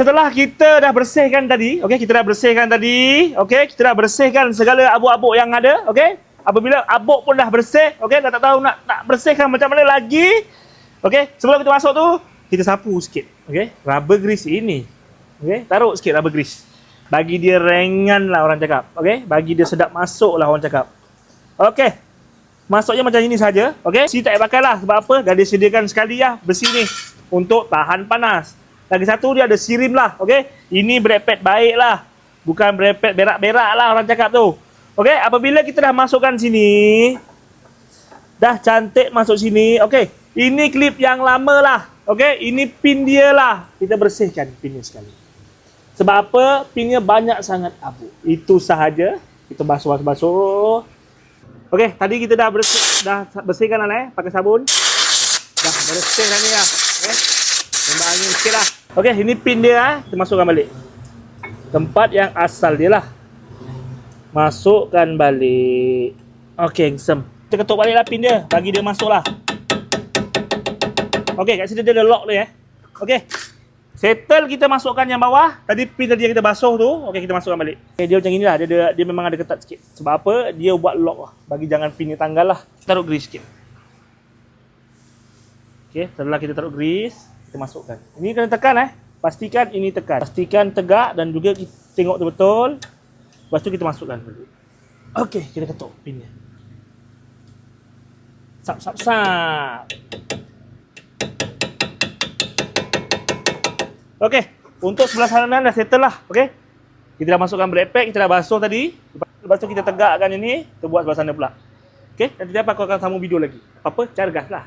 Setelah kita dah bersihkan tadi, okey, kita dah bersihkan tadi, okey, kita dah bersihkan segala abuk-abuk yang ada, okey. Apabila abuk pun dah bersih, okey, dah tak tahu nak bersihkan macam mana lagi. Okey, sebelum kita masuk tu, kita sapu sikit, okey. Rubber grease ini. Okey, taruh sikit rubber grease. Bagi dia ringan lah orang cakap, okey. Bagi dia sedap masuk lah orang cakap. Okey. Masuknya macam ini saja, okey. Sini tak payah pakai lah, sebab apa? Dah disediakan sekali lah besi ni untuk tahan panas. Lagi satu dia ada sirim lah, okey. Ini brake pad baik lah. Bukan brake pad berak-berak lah orang cakap tu. Okey, apabila kita dah masukkan sini, dah cantik masuk sini, okey. Ini klip yang lama lah, okey. Ini pin dia lah. Kita bersihkan pinnya sekali. Sebab apa? Pinnya banyak sangat abu. Itu sahaja. Kita basuh. Okey, tadi kita dah bersihkan lah pakai sabun. Dah bersihkan ni lah, okey. Tambah angin sikit lah. Okey, ini pin dia, kita masukkan balik. Tempat yang asal dia lah. Masukkan balik. Okey, handsome. Kita ketuk balik lah pin dia, bagi dia masuk lah. Okey, kat sini dia ada lock dia. Okey. Settle kita masukkan yang bawah. Tadi pin tadi yang kita basuh tu, okey, kita masukkan balik. Okay, dia macam inilah, dia memang ada ketat sikit. Sebab apa? Dia buat lock lah, bagi jangan pinnya tanggal lah. Taruh grease sikit. Okey, setelah kita taruh grease, kita masukkan. Ini kena tekan Pastikan ini tekan. Pastikan tegak dan juga kita tengok betul-betul. Lepas tu kita masukkan balik. Okey, kita ketuk pinnya. Sap. Okey, untuk sebelah kanan dah settle lah, okey. Kita dah masukkan brake pad, kita dah basuh tadi. Lepas tu kita tegakkan ini, kita buat sebelah sana pula. Okey, nanti apa aku akan sambung video lagi. Apa-apa, cara gas lah.